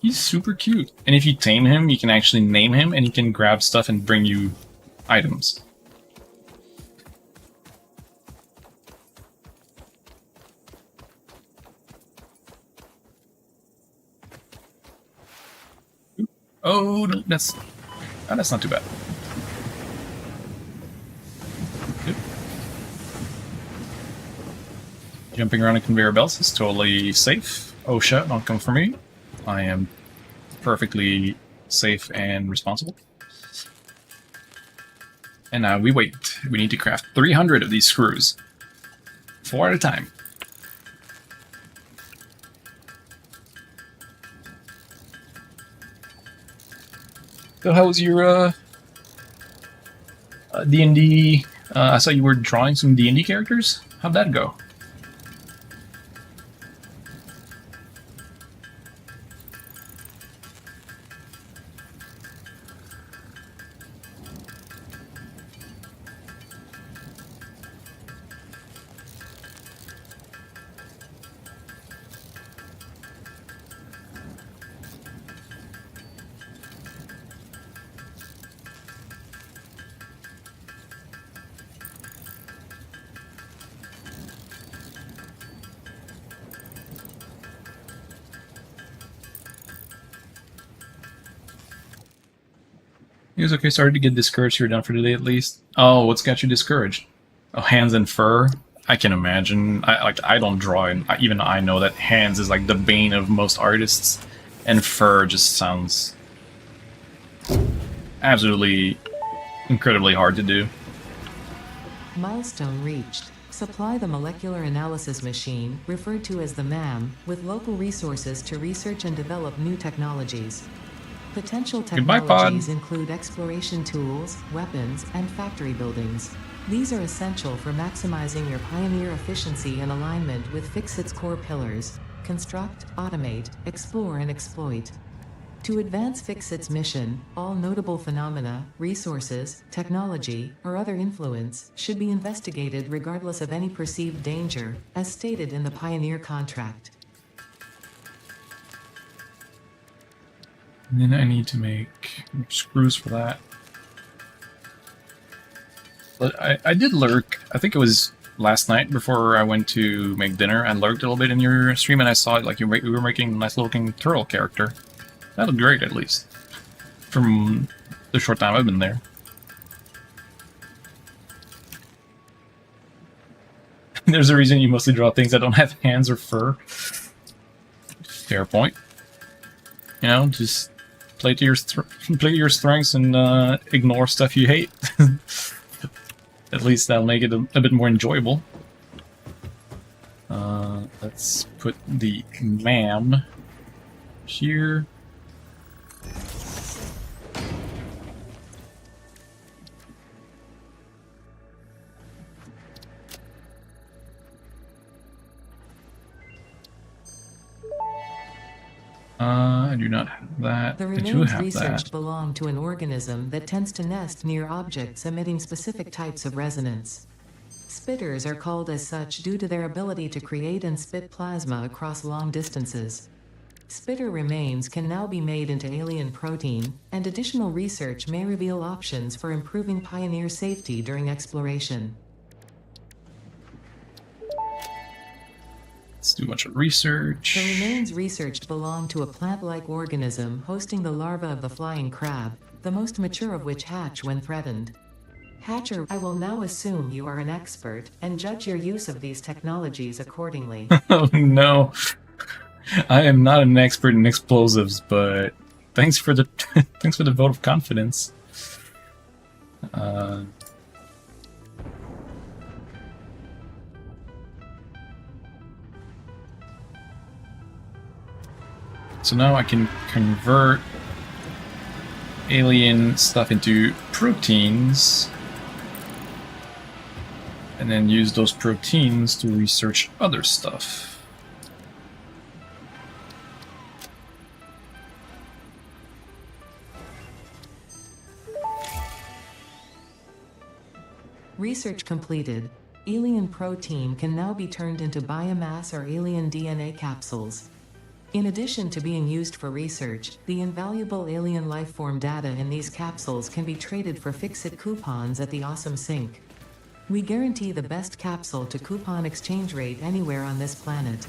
Speaker 1: He's super cute. And if you tame him, you can actually name him and he can grab stuff and bring you items. Oh, that's not too bad. Good. Jumping around a conveyor belts is totally safe. Oh shit, don't come for me. I am perfectly safe and responsible. And now we wait. We need to craft 300 of these screws. 4 at a time. So how was your D&D? I saw you were drawing some D&D characters. How'd that go? It was okay. Started to get discouraged. You're done for today, at least. Oh, what's got you discouraged? Oh, hands and fur. I can imagine. I don't draw, and even I know that hands is like the bane of most artists, and fur just sounds absolutely incredibly hard to do.
Speaker 2: Milestone reached. Supply the molecular analysis machine, referred to as the MAM, with local resources to research and develop new technologies. Potential
Speaker 1: Goodbye,
Speaker 2: technologies
Speaker 1: pod.
Speaker 2: include exploration tools, weapons, and factory buildings. These are essential for maximizing your Pioneer efficiency and alignment with Fixit's core pillars: construct, automate, explore, and exploit. To advance Fixit's mission, all notable phenomena, resources, technology, or other influence should be investigated regardless of any perceived danger, as stated in the Pioneer contract.
Speaker 1: And then I need to make screws for that. But I did lurk. I think it was last night before I went to make dinner. I lurked a little bit in your stream and I saw it, like you were making a nice looking turtle character. That looked great, at least. From the short time I've been there. There's a reason you mostly draw things that don't have hands or fur. Fair point. You know, just play to your strengths and ignore stuff you hate. At least that'll make it a bit more enjoyable. Let's put the MAM here. I do not have that.
Speaker 2: The
Speaker 1: I do
Speaker 2: remains
Speaker 1: have
Speaker 2: researched
Speaker 1: that.
Speaker 2: belong to an organism that tends to nest near objects emitting specific types of resonance. Spitters are called as such due to their ability to create and spit plasma across long distances. Spitter remains can now be made into alien protein, and additional research may reveal options for improving Pioneer safety during exploration.
Speaker 1: Let's do a bunch of research.
Speaker 2: The remains researched belong to a plant-like organism hosting the larva of the flying crab, the most mature of which hatch when threatened. Hatcher, I will now assume you are an expert, and judge your use of these technologies accordingly.
Speaker 1: Oh no. I am not an expert in explosives, but thanks for the thanks for the vote of confidence. So now I can convert alien stuff into proteins and then use those proteins to research other stuff.
Speaker 2: Research completed. Alien protein can now be turned into biomass or alien DNA capsules. In addition to being used for research, the invaluable alien lifeform data in these capsules can be traded for fix-it coupons at the Awesome Sync. We guarantee the best capsule to coupon exchange rate anywhere on this planet.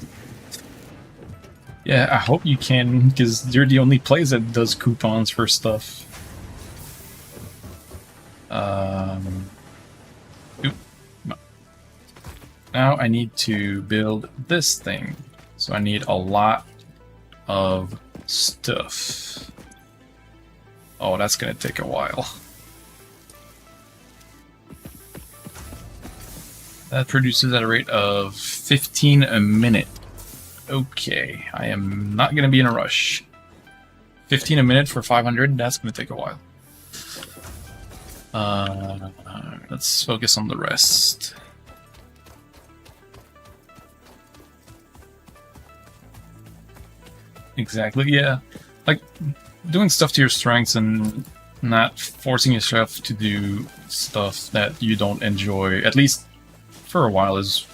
Speaker 1: Yeah, I hope you can, because you're the only place that does coupons for stuff. Oop, no. Now I need to build this thing. So I need a lot of stuff. Oh, that's gonna take a while. That produces at a rate of 15 a minute. Okay, I am not gonna be in a rush. 15 a minute for 500, that's gonna take a while. Let's focus on the rest. Exactly, yeah. Like, doing stuff to your strengths and not forcing yourself to do stuff that you don't enjoy, at least for a while, is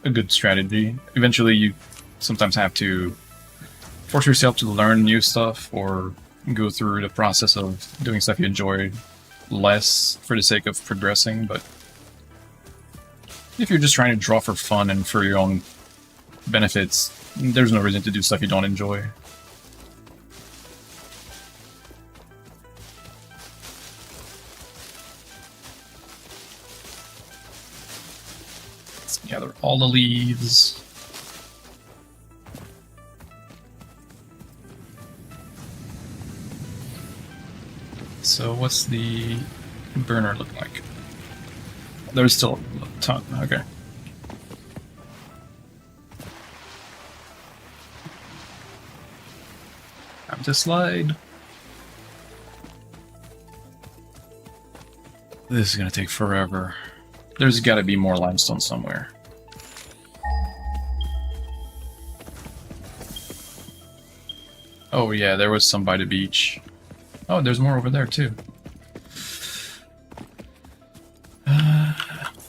Speaker 1: a good strategy. Eventually, you sometimes have to force yourself to learn new stuff or go through the process of doing stuff you enjoy less for the sake of progressing, but if you're just trying to draw for fun and for your own benefits, there's no reason to do stuff you don't enjoy. Let's gather all the leaves. So what's the burner look like? There's still a ton, okay. Time to slide. This is gonna take forever. There's gotta be more limestone somewhere. Oh yeah, there was some by the beach. Oh, there's more over there too.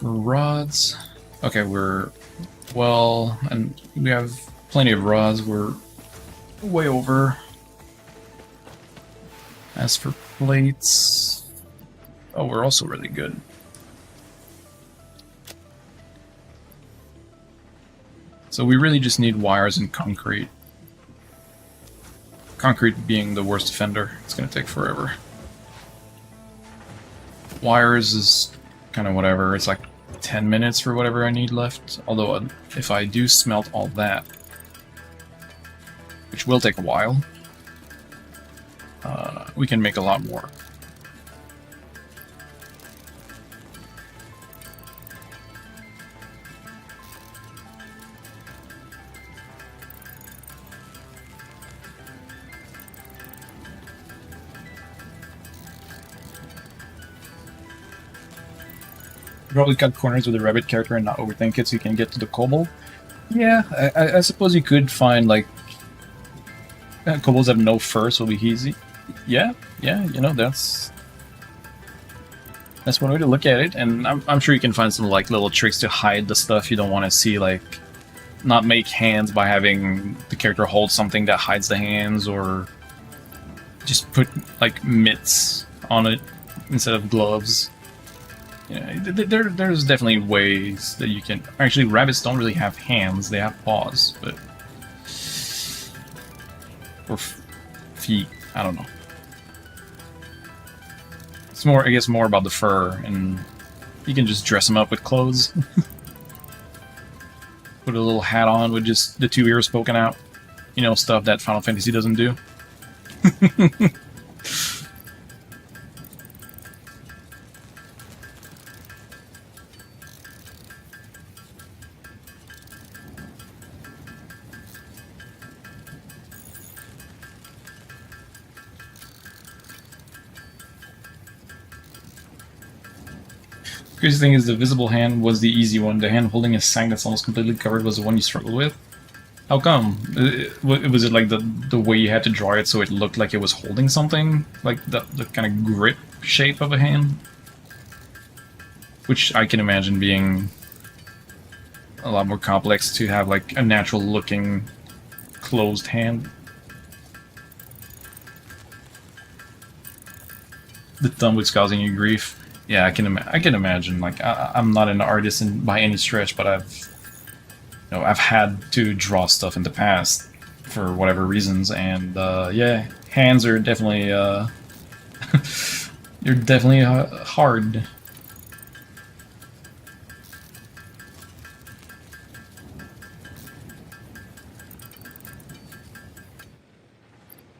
Speaker 1: Rods. Okay, we're well, and we have plenty of rods. We're way over. As for plates, oh, we're also really good. So we really just need wires and concrete. Concrete being the worst offender. It's going to take forever. Wires is kind of whatever. It's like 10 minutes for whatever I need left. Although if I do smelt all that, which will take a while, we can make a lot more. Probably cut corners with the rabbit character and not overthink it so you can get to the kobold. Yeah, I suppose you could find, like, kobolds have no fur, so it'll be easy. Yeah, you know, that's one way to look at it, and I'm sure you can find some, like, little tricks to hide the stuff you don't want to see, like, not make hands by having the character hold something that hides the hands, or just put, like, mitts on it instead of gloves. Yeah, there's definitely ways that you can... Actually, rabbits don't really have hands, they have paws, but... Or feet, I don't know. It's more, I guess, more about the fur, and you can just dress them up with clothes. Put a little hat on with just the two ears poking out. You know, stuff that Final Fantasy doesn't do. Crazy thing is, the visible hand was the easy one. The hand holding a sack that's almost completely covered was the one you struggled with. How come? Was it like the way you had to draw it so it looked like it was holding something? Like the kind of grip shape of a hand? which I can imagine being a lot more complex to have like a natural looking closed hand. The thumb was causing you grief. Yeah, I can imagine. Like I'm not an artist by any stretch, but I've had to draw stuff in the past for whatever reasons, and yeah, hands are definitely you're definitely hard.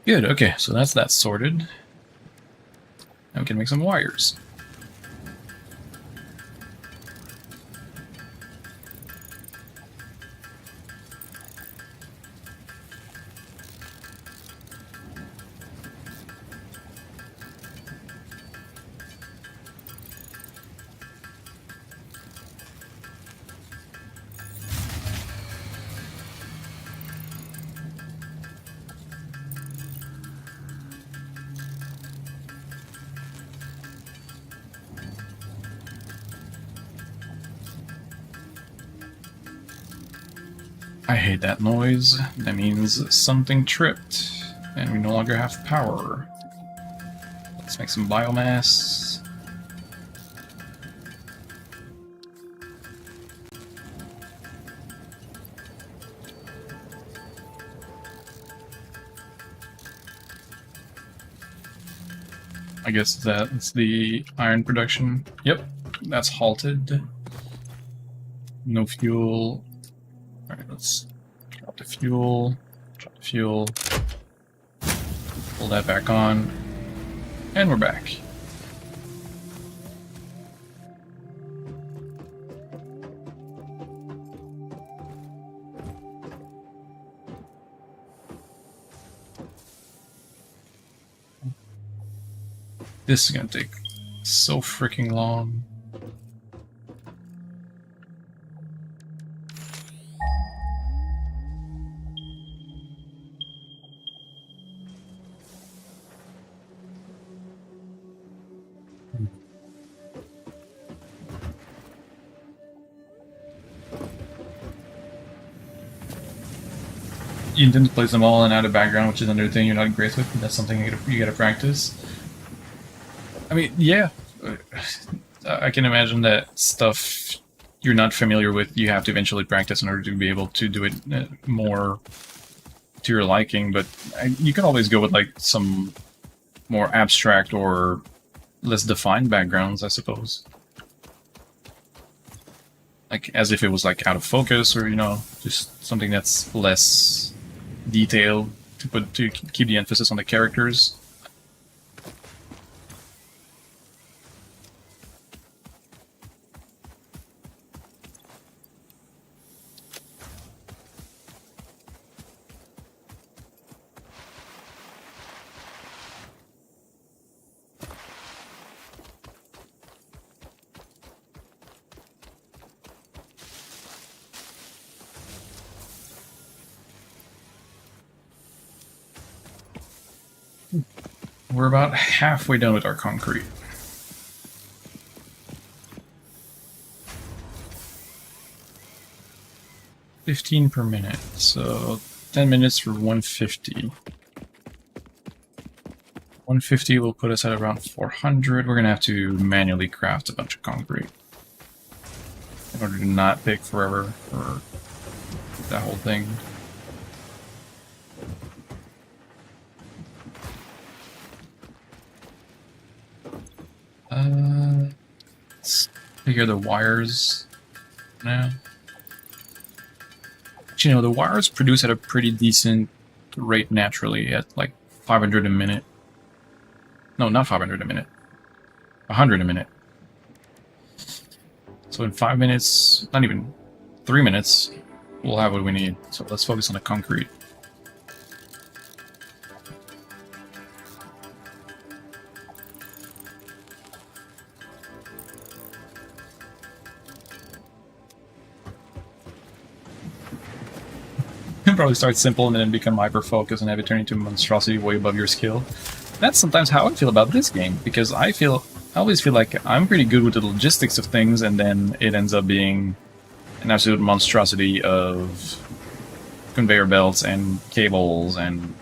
Speaker 1: Good. Okay, so that's that sorted. Now we can make some wires. I hate that noise. That means something tripped, and we no longer have power. Let's make some biomass. I guess that's the iron production. Yep, that's halted. No fuel. Alright, let's drop the fuel. Pull that back on. And we're back. This is gonna take so freaking long. You intend to place them all and add a background, which is another thing you're not great with. That's something you gotta practice. I mean, yeah, I can imagine that stuff you're not familiar with, you have to eventually practice in order to be able to do it more to your liking, but you can always go with like some more abstract or less defined backgrounds, I suppose. Like, as if it was like out of focus, or, you know, just something that's less detailed to keep the emphasis on the characters. We're about halfway done with our concrete. $15 per minute, so 10 minutes for 150. 150 will put us at around 400. We're gonna have to manually craft a bunch of concrete in order to not take forever for that whole thing. Let's figure the wires now. But, you know, the wires produce at a pretty decent rate naturally, at like 500 a minute. No, not 500 a minute. 100 a minute. So in 5 minutes, not even 3 minutes, we'll have what we need. So let's focus on the concrete. Probably start simple and then become hyper-focused and have it turn into a monstrosity way above your skill. That's sometimes how I feel about this game, because I feel I always feel like I'm pretty good with the logistics of things, and then it ends up being an absolute monstrosity of conveyor belts and cables and